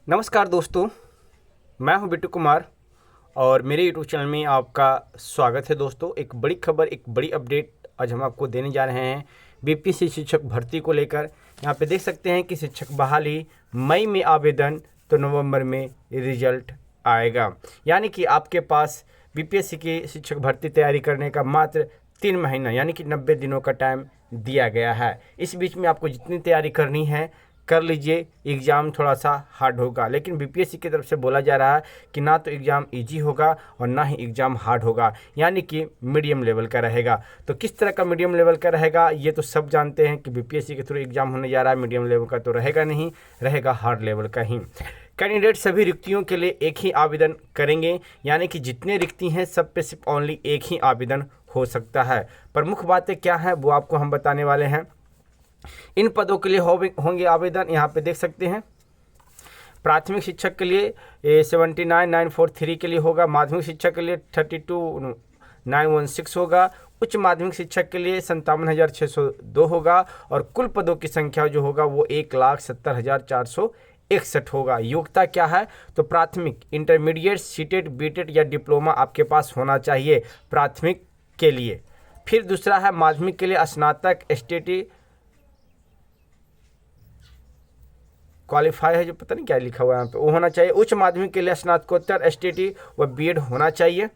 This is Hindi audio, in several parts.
नमस्कार दोस्तों, मैं हूं बिट्टू कुमार और मेरे यूट्यूब चैनल में आपका स्वागत है। दोस्तों, एक बड़ी खबर, एक बड़ी अपडेट आज हम आपको देने जा रहे हैं बीपीएससी शिक्षक भर्ती को लेकर। यहाँ पे देख सकते हैं कि शिक्षक बहाली मई में आवेदन तो नवंबर में रिजल्ट आएगा। यानी कि आपके पास बीपीएससी की शिक्षक भर्ती तैयारी करने का मात्र 3 महीना यानी कि 90 दिनों का टाइम दिया गया है। इस बीच में आपको जितनी तैयारी करनी है कर लीजिए। एग्ज़ाम थोड़ा सा हार्ड होगा, लेकिन बीपीएससी की तरफ से बोला जा रहा है कि ना तो एग्ज़ाम इजी होगा और ना ही एग्ज़ाम हार्ड होगा, यानी कि मीडियम लेवल का रहेगा। तो किस तरह का मीडियम लेवल का रहेगा ये तो सब जानते हैं कि बीपीएससी के थ्रू एग्ज़ाम होने जा रहा है। मीडियम लेवल का तो रहेगा नहीं, रहेगा हार्ड लेवल का ही। कैंडिडेट सभी रिक्तियों के लिए एक ही आवेदन करेंगे, यानी कि जितने रिक्ति हैं सब पे सिर्फ ओनली एक ही आवेदन हो सकता है। प्रमुख बातें क्या हैं वो आपको हम बताने वाले हैं। इन पदों के लिए होंगे आवेदन, यहाँ पे देख सकते हैं। प्राथमिक शिक्षक के लिए 79,943 के लिए होगा। माध्यमिक शिक्षक के लिए 32,916 होगा। उच्च माध्यमिक शिक्षक के लिए 57,602 होगा। और कुल पदों की संख्या जो होगा वो 1,70,461 होगा। योग्यता क्या है तो प्राथमिक, इंटरमीडिएट, सीटेट, बीटेट या डिप्लोमा आपके पास होना चाहिए प्राथमिक के लिए। फिर दूसरा है माध्यमिक के लिए स्नातक, एसटीटी क्वालिफाई है, जो पता नहीं क्या लिखा हुआ है यहाँ पे, वो होना चाहिए। उच्च माध्यमिक के लिए स्नातकोत्तर, एसटीटी व बीएड होना चाहिए।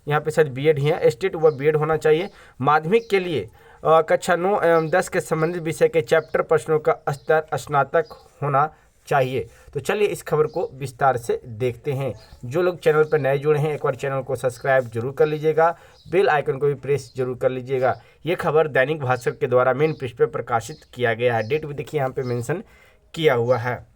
यहाँ पे शायद बीएड ही है, एसटीटी व बीएड होना चाहिए। माध्यमिक के लिए कक्षा 9 एवं 10 के संबंधित विषय के चैप्टर प्रश्नों का स्तर स्नातक होना चाहिए। तो चलिए इस खबर को विस्तार से देखते हैं। जो लोग चैनल पर नए जुड़े हैं एक बार चैनल को सब्सक्राइब जरूर कर लीजिएगा, बेल आइकन को भी प्रेस जरूर कर लीजिएगा। ये खबर दैनिक भास्कर के द्वारा मेन पृष्ठ पर प्रकाशित किया गया है। डेट भी देखिए यहाँ पे मेंशन किया हुआ है।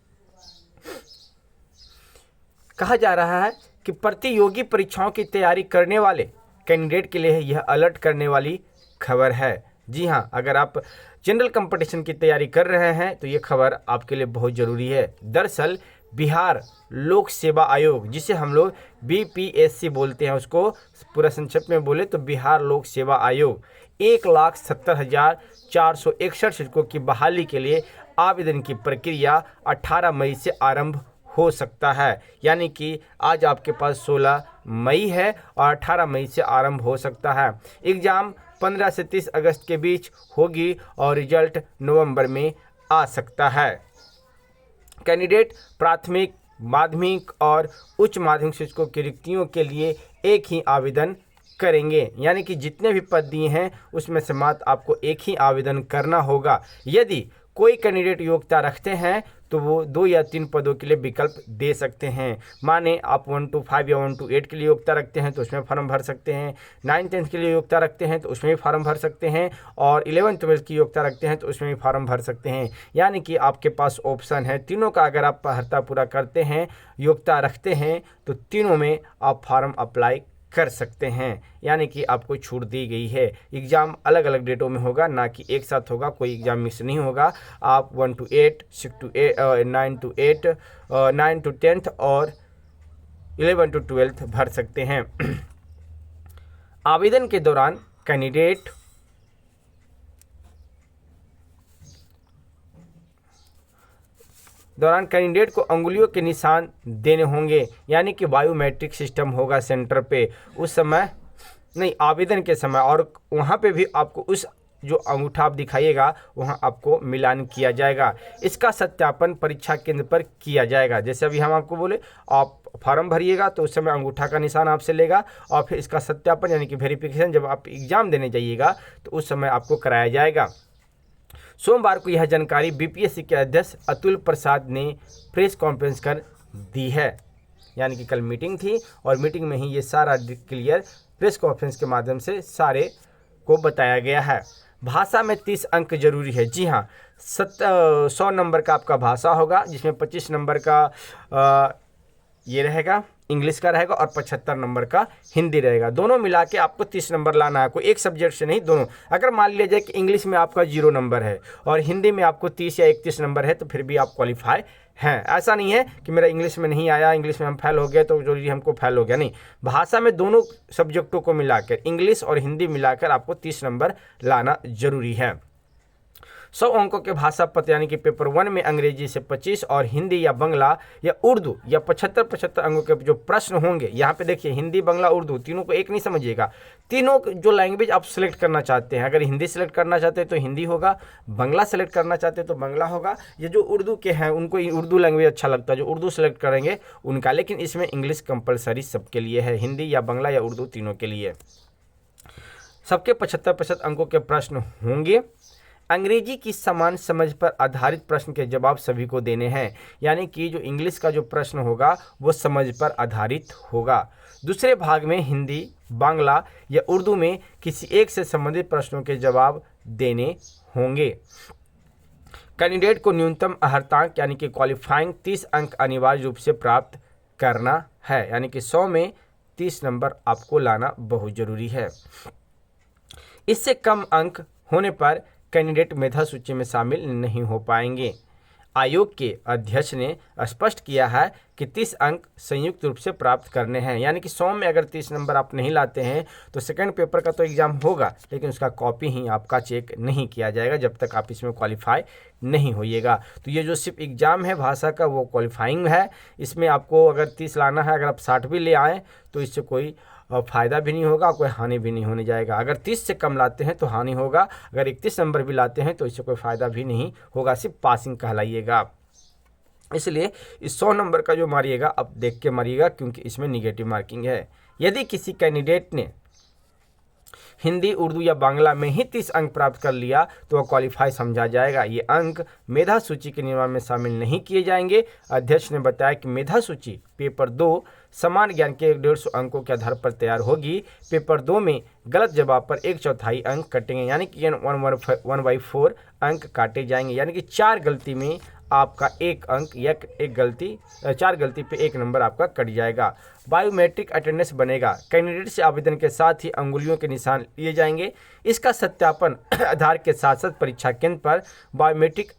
कहा जा रहा है कि प्रतियोगी परीक्षाओं की तैयारी करने वाले कैंडिडेट के लिए यह अलर्ट करने वाली खबर है। जी हाँ, अगर आप जनरल कंपटीशन की तैयारी कर रहे हैं तो ये खबर आपके लिए बहुत ज़रूरी है। दरअसल बिहार लोक सेवा आयोग, जिसे हम लोग बीपीएससी बोलते हैं, उसको पूरा संक्षिप्त में बोले तो बिहार लोक सेवा आयोग 1,70,461 शिक्षकों की बहाली के लिए आवेदन की प्रक्रिया 18 मई से आरंभ हो सकता है। यानी कि आज आपके पास 16 मई है और 18 मई से आरंभ हो सकता है। एग्ज़ाम 15 से 30 अगस्त के बीच होगी और रिजल्ट नवंबर में आ सकता है। कैंडिडेट प्राथमिक, माध्यमिक और उच्च माध्यमिक शिक्षकों की रिक्तियों के लिए एक ही आवेदन करेंगे, यानी कि जितने भी पद दिए हैं उसमें से मात्र आपको एक ही आवेदन करना होगा। यदि कोई कैंडिडेट योग्यता रखते हैं तो वो 2 या 3 पदों के लिए विकल्प दे सकते हैं। माने आप 1 to 5 या 1 to 8 के लिए योग्यता रखते हैं तो उसमें फॉर्म भर सकते हैं। 9th-10th के लिए योग्यता रखते हैं तो उसमें भी फॉर्म भर सकते हैं। और 11th-12th की योग्यता रखते हैं तो उसमें भी फॉर्म भर सकते हैं। यानी कि आपके पास ऑप्शन है तीनों का। अगर आप अर्हता पूरा करते हैं, योग्यता रखते हैं तो तीनों में आप फॉर्म अप्लाई कर सकते हैं, यानी कि आपको छूट दी गई है। एग्ज़ाम अलग अलग डेटों में होगा, ना कि एक साथ होगा। कोई एग्ज़ाम मिस नहीं होगा। आप 1 to 8, 6 to 8, 9 to 8, 9 to 10th और 11 to 12th भर सकते हैं। आवेदन के दौरान कैंडिडेट को अंगुलियों के निशान देने होंगे, यानी कि बायोमेट्रिक सिस्टम होगा सेंटर पे उस समय, नहीं आवेदन के समय। और वहाँ पे भी आपको उस जो अंगूठा आप दिखाइएगा वहाँ आपको मिलान किया जाएगा। इसका सत्यापन परीक्षा केंद्र पर किया जाएगा। जैसे अभी हम आपको बोले आप फॉर्म भरिएगा तो उस समय अंगूठा का निशान आपसे लेगा और फिर इसका सत्यापन यानी कि वेरिफिकेशन जब आप एग्ज़ाम देने जाइएगा तो उस समय आपको कराया जाएगा। सोमवार को यह जानकारी बीपीएससी के अध्यक्ष अतुल प्रसाद ने प्रेस कॉन्फ्रेंस कर दी है। यानी कि कल मीटिंग थी और मीटिंग में ही ये सारा क्लियर प्रेस कॉन्फ्रेंस के माध्यम से सारे को बताया गया है। भाषा में 30 अंक जरूरी है। जी हाँ, 100 नंबर का आपका भाषा होगा, जिसमें 25 नंबर का ये रहेगा इंग्लिश का रहेगा और 75 नंबर का हिंदी रहेगा। दोनों मिला के आपको 30 नंबर लाना है, कोई एक सब्जेक्ट से नहीं, दोनों। अगर मान लिया जाए कि इंग्लिश में आपका 0 नंबर है और हिंदी में आपको 30 या 31 नंबर है तो फिर भी आप क्वालिफाई हैं। ऐसा नहीं है कि मेरा इंग्लिश में नहीं आया, इंग्लिश में हम फेल हो गए तो जरूरी हमको फेल हो गया, नहीं। भाषा में दोनों सब्जेक्टों को मिलाकर, इंग्लिश और हिंदी मिलाकर आपको 30 नंबर लाना जरूरी है। 100 अंकों के भाषा पत्र यानी कि पेपर 1 में अंग्रेजी से 25 और हिंदी या बांग्ला या उर्दू या 75 अंकों के जो प्रश्न होंगे। यहाँ पे देखिए हिंदी, बांग्ला, उर्दू तीनों को एक नहीं समझिएगा, तीनों जो लैंग्वेज आप सिलेक्ट करना चाहते हैं, अगर हिंदी सेलेक्ट करना चाहते हैं तो हिंदी होगा, बांग्ला सेलेक्ट करना चाहते हैं तो बांग्ला होगा, ये जो उर्दू के हैं उनको उर्दू लैंग्वेज अच्छा लगता है, जो उर्दू सेलेक्ट करेंगे उनका। लेकिन इसमें इंग्लिश कंपलसरी सबके लिए है, हिंदी या बांग्ला या उर्दू तीनों के लिए। सबके 75% अंकों के प्रश्न होंगे। अंग्रेजी की समान समझ पर आधारित प्रश्न के जवाब सभी को देने हैं, यानी कि जो इंग्लिश का जो प्रश्न होगा वो समझ पर आधारित होगा। दूसरे भाग में हिंदी, बांग्ला या उर्दू में किसी एक से संबंधित प्रश्नों के जवाब देने होंगे। कैंडिडेट को न्यूनतम अर्हतांक यानी कि क्वालिफाइंग 30 अंक अनिवार्य रूप से प्राप्त करना है, यानी कि 100 में 30 नंबर आपको लाना बहुत जरूरी है। इससे कम अंक होने पर कैंडिडेट मेधा सूची में शामिल नहीं हो पाएंगे। आयोग के अध्यक्ष ने स्पष्ट किया है कि 30 अंक संयुक्त रूप से प्राप्त करने हैं, यानी कि 100 में अगर 30 नंबर आप नहीं लाते हैं तो सेकंड पेपर का तो एग्ज़ाम होगा, लेकिन उसका कॉपी ही आपका चेक नहीं किया जाएगा जब तक आप इसमें क्वालिफाई नहीं होइएगा। तो ये जो सिर्फ एग्ज़ाम है भाषा का वो क्वालिफाइंग है, इसमें आपको अगर 30 लाना है, अगर आप 60 भी ले आएँ तो इससे कोई फ़ायदा भी नहीं होगा, कोई हानि भी नहीं होने जाएगा। अगर 30 से कम लाते हैं तो हानि होगा, अगर 31 नंबर भी लाते हैं तो इससे कोई फ़ायदा भी नहीं होगा, सिर्फ पासिंग कहलाइएगा। इसलिए इस 100 नंबर का जो मारिएगा अब देख के मारिएगा, क्योंकि इसमें निगेटिव मार्किंग है। यदि किसी कैंडिडेट ने हिंदी, उर्दू या बांग्ला में ही 30 अंक प्राप्त कर लिया तो वह क्वालिफाई समझा जाएगा। ये अंक मेधा सूची के निर्माण में शामिल नहीं किए जाएंगे। अध्यक्ष ने बताया कि मेधा सूची पेपर 2 समान ज्ञान के 150 अंकों के आधार पर तैयार होगी। पेपर 2 में गलत जवाब पर 1/4 अंक कटेंगे, यानी कि 1/4 अंक काटे जाएंगे, यानी कि 4 गलती में आपका 1 अंक या 4 गलती पे 1 नंबर आपका कट जाएगा। बायोमेट्रिक अटेंडेंस बनेगा। कैंडिडेट से आवेदन के साथ ही अंगुलियों के निशान लिए जाएंगे। इसका सत्यापन आधार के साथ साथ परीक्षा केंद्र पर बायोमेट्रिक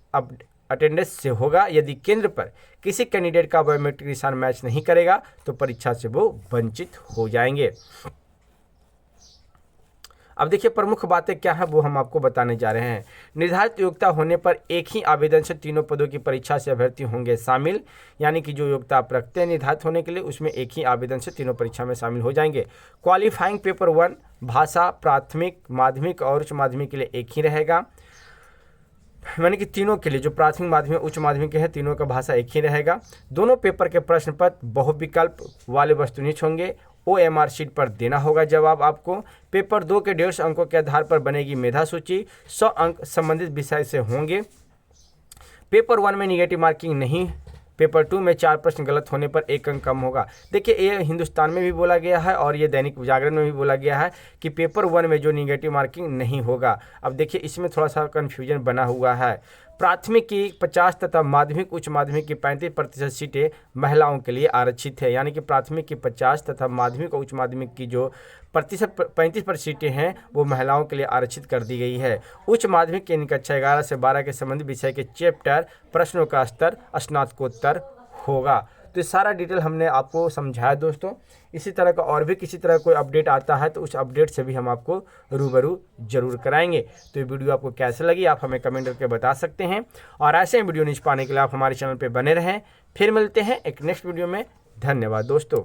अटेंडेंस से होगा। यदि केंद्र पर किसी कैंडिडेट का बायोमेट्रिक निशान मैच नहीं करेगा तो परीक्षा से वो वंचित हो जाएंगे। अब देखिए प्रमुख बातें क्या है वो हम आपको बताने जा रहे हैं। निर्धारित योग्यता होने पर एक ही आवेदन से तीनों पदों की परीक्षा से अभ्यर्थी होंगे शामिल, यानी कि जो योग्यता आप रखते हैं निर्धारित होने के लिए उसमें एक ही आवेदन से तीनों परीक्षा में शामिल हो जाएंगे। क्वालिफाइंग पेपर 1 भाषा, प्राथमिक, माध्यमिक और उच्च माध्यमिक के लिए एक ही रहेगा, यानी कि तीनों के लिए जो प्राथमिक, माध्यमिक, उच्च माध्यमिक के हैं तीनों का भाषा एक ही रहेगा। दोनों पेपर के प्रश्न पत्र बहुविकल्प वाले वस्तुनिष्ठ होंगे। OMR शीट पर देना होगा जवाब आपको। पेपर 2 के 150 अंकों के आधार पर बनेगी मेधा सूची। 100 अंक संबंधित विषय से होंगे। पेपर 1 में निगेटिव मार्किंग नहीं। पेपर 2 में 4 प्रश्न गलत होने पर 1 अंक कम होगा। देखिए ये हिंदुस्तान में भी बोला गया है और ये दैनिक जागरण में भी बोला गया है कि पेपर 1 में जो निगेटिव मार्किंग नहीं होगा। अब देखिए इसमें थोड़ा सा कन्फ्यूजन बना हुआ है। प्राथमिक की 50 तथा माध्यमिक, उच्च माध्यमिक की 35% सीटें महिलाओं के लिए आरक्षित है, यानी कि प्राथमिक की 50 तथा माध्यमिक और उच्च माध्यमिक की जो 35% सीटें हैं वो महिलाओं के लिए आरक्षित कर दी गई है। उच्च माध्यमिक के कक्षा 11 से 12 के संबंधित विषय के चैप्टर प्रश्नों का स्तर स्नातकोत्तर होगा। तो ये सारा डिटेल हमने आपको समझाया दोस्तों। इसी तरह का और भी किसी तरह कोई अपडेट आता है तो उस अपडेट से भी हम आपको रूबरू जरूर कराएंगे। तो ये वीडियो आपको कैसे लगी आप हमें कमेंट करके बता सकते हैं, और ऐसे वीडियो न्यूज़ पाने के लिए आप हमारे चैनल पर बने रहें। फिर मिलते हैं एक नेक्स्ट वीडियो में। धन्यवाद दोस्तों।